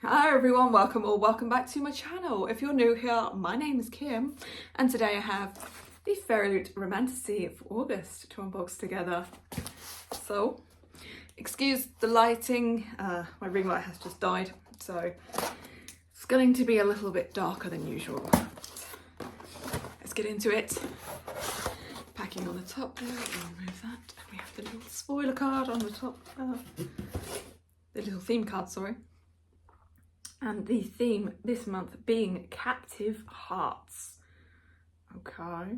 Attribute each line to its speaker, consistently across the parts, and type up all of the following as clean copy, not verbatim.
Speaker 1: Hi everyone, welcome back to my channel. If you're new here, my name is Kim and today I have the Fairyloot Romantasy for August to unbox together. So, excuse the lighting, my ring light has just died, so it's going to be a little bit darker than usual. Let's get into it. Packing on the top there, we'll remove that. And we have the little spoiler card on the top, the little theme card, sorry. And the theme this month being Captive Hearts. Okay,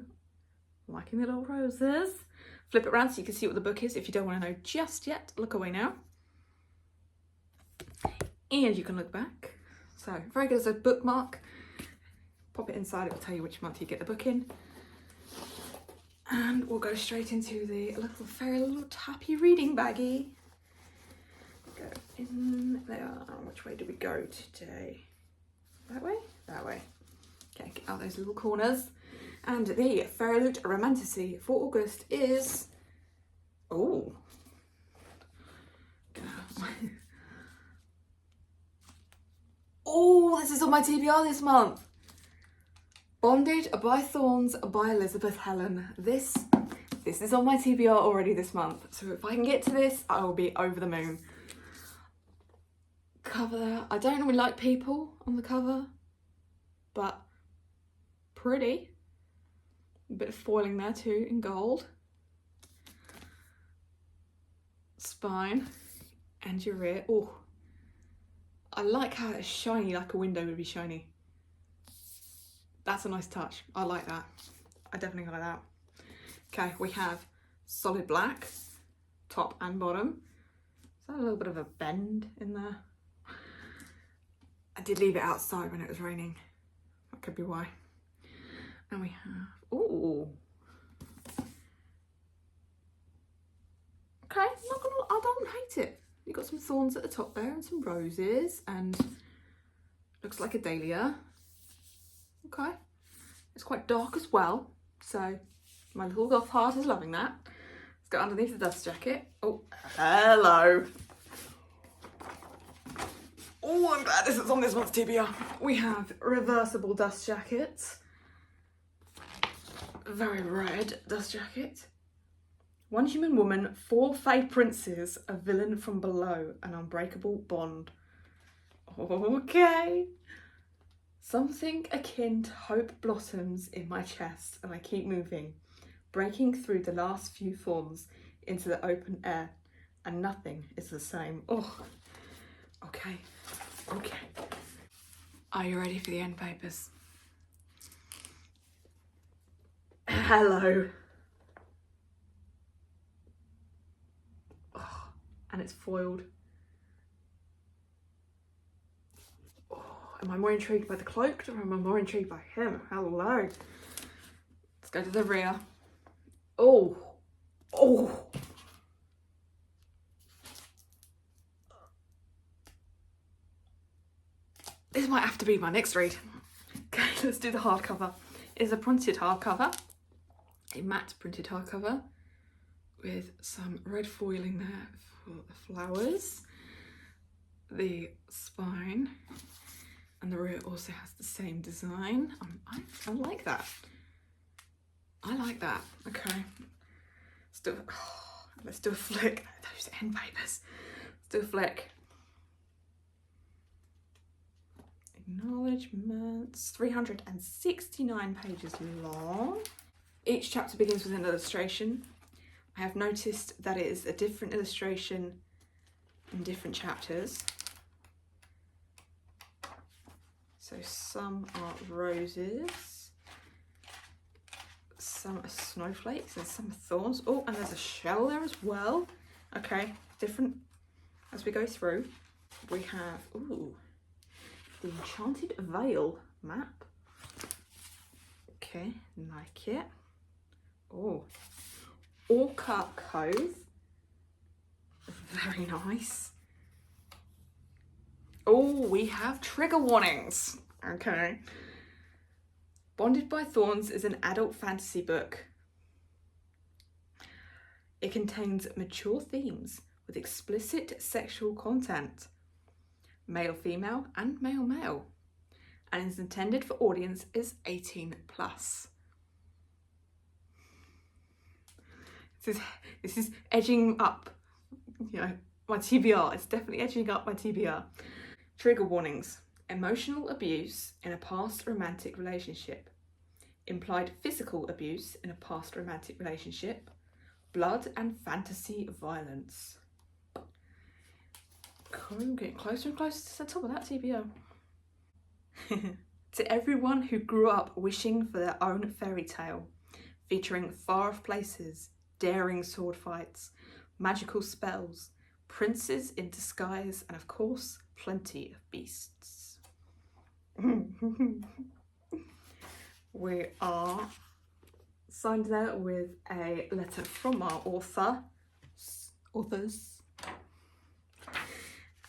Speaker 1: liking the little roses. Flip it around so you can see what the book is. If you don't want to know just yet, look away now. And you can look back. So, very good as a bookmark. Pop it inside, it will tell you which month you get the book in. And we'll go straight into the little Fairyloot happy reading baggie. Go in there. Which way do we go today? That way? That way. Okay, get out those little corners. And the Fairyloot Romantasy for August is... Oh. Oh, this is on my TBR this month. Bonded by Thorns by Elizabeth Helen. This is on my TBR already this month. So if I can get to this, I will be over the moon. Cover there. I don't really like people on the cover, but pretty. A bit of foiling there too in gold. Spine and your rear. Oh, I like how it's shiny, like a window would be shiny. That's a nice touch. I like that. I definitely like that. Okay, we have solid black, top and bottom. Is that a little bit of a bend in there? I did leave it outside when it was raining. That could be why. And we have, ooh. Okay, I don't hate it. You've got some thorns at the top there and some roses and looks like a dahlia. Okay. It's quite dark as well. So my little goth heart is loving that. Let's go underneath the dust jacket. Oh, hello. Oh, I'm glad this is on this month's TBR. We have reversible dust jackets. Very red dust jacket. One human woman, 4 fae princes, a villain from below, an unbreakable bond. Okay. Something akin to hope blossoms in my chest and I keep moving, breaking through the last few forms into the open air, and nothing is the same. Oh, okay. Okay. Are you ready for the end papers? Hello. Oh, and it's foiled. Oh, am I more intrigued by the cloaked or am I more intrigued by him? Hello. Let's go to the rear. Oh. Oh. This might have to be my next read. Okay, let's do the hardcover. It is a printed hardcover, a matte printed hardcover with some red foiling there for the flowers, the spine, and the rear also has the same design. I like that. I like that. Okay, let's do a flick. Those end papers. Let's do a flick. Acknowledgements, 369 pages long. Each chapter begins with an illustration. I have noticed that it is a different illustration in different chapters. So some are roses, some are snowflakes and some are thorns. Oh, and there's a shell there as well. Okay, different as we go through. We have, ooh, the Enchanted Vale map. Okay, like it. Oh, Orca Cove. Very nice. Oh, we have trigger warnings. Okay. Bonded by Thorns is an adult fantasy book. It contains mature themes with explicit sexual content. male female and male male, and is intended for audience is 18 plus. This is edging up, you know, my TBR. It's definitely edging up my TBR. Trigger warnings: emotional abuse in a past romantic relationship, implied physical abuse in a past romantic relationship, blood and fantasy violence. Getting closer and closer to the top of that TBR. To everyone who grew up wishing for their own fairy tale, featuring far-off places, daring sword fights, magical spells, princes in disguise, and of course, plenty of beasts. We are signed there with a letter from our authors,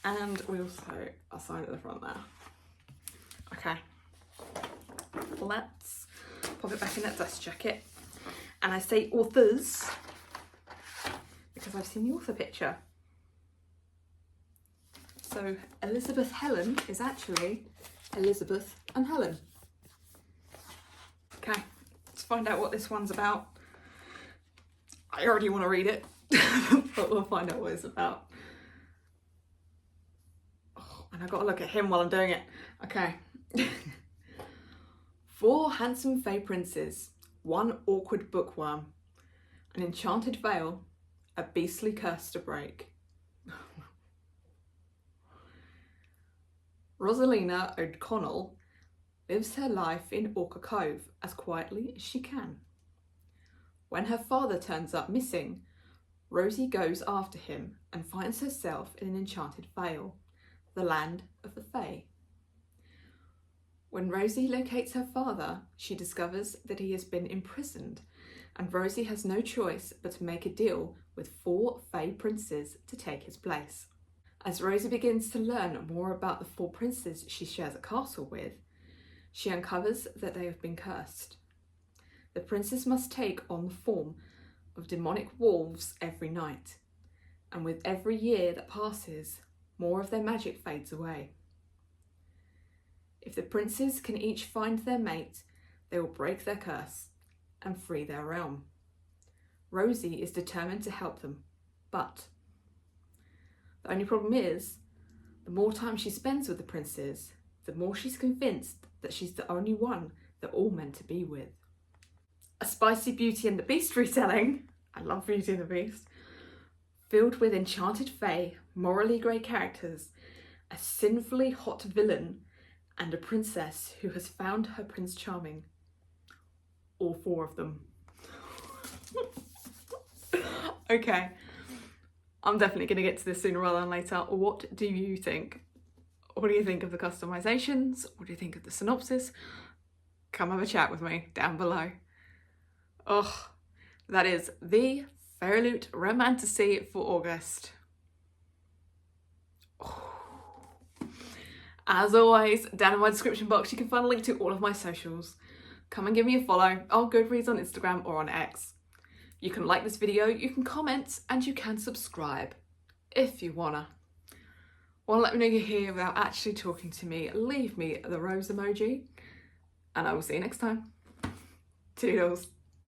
Speaker 1: and we also are signed at the front there. Okay, let's pop it back in that dust jacket. And I say authors because I've seen the author picture. So Elizabeth Helen is actually Elizabeth and Helen. Okay, let's find out what this one's about. I already want to read it, but we'll find out what it's about. Oh, and I've got to look at him while I'm doing it. Okay. 4 handsome fey princes, 1 awkward bookworm, an enchanted veil, a beastly curse to break. Rosalina O'Connell lives her life in Orca Cove as quietly as she can. When her father turns up missing, Rosie goes after him and finds herself in an enchanted vale, the land of the Fae. When Rosie locates her father, she discovers that he has been imprisoned, and Rosie has no choice but to make a deal with 4 Fae princes to take his place. As Rosie begins to learn more about the 4 princes she shares a castle with, she uncovers that they have been cursed. The princes must take on the form of demonic wolves every night, and with every year that passes, more of their magic fades away. If the princes can each find their mate, they will break their curse and free their realm. Rosie is determined to help them, but the only problem is, the more time she spends with the princes, the more she's convinced that she's the only one they're all meant to be with. A spicy Beauty and the Beast retelling, I love Beauty and the Beast, filled with enchanted fae, morally grey characters, a sinfully hot villain, and a princess who has found her Prince Charming. All 4 of them. Okay, I'm definitely going to get to this sooner rather than later. What do you think? What do you think of the customizations? What do you think of the synopsis? Come have a chat with me down below. Oh, that is the Fairyloot Romantasy for August. As always, down in my description box you can find a link to all of my socials. Come and give me a follow on Goodreads, on Instagram or on X. You can like this video, you can comment, and you can subscribe if you wanna. Let me know you're here without actually talking to me, leave me the rose emoji, and I will see you next time. Toodles.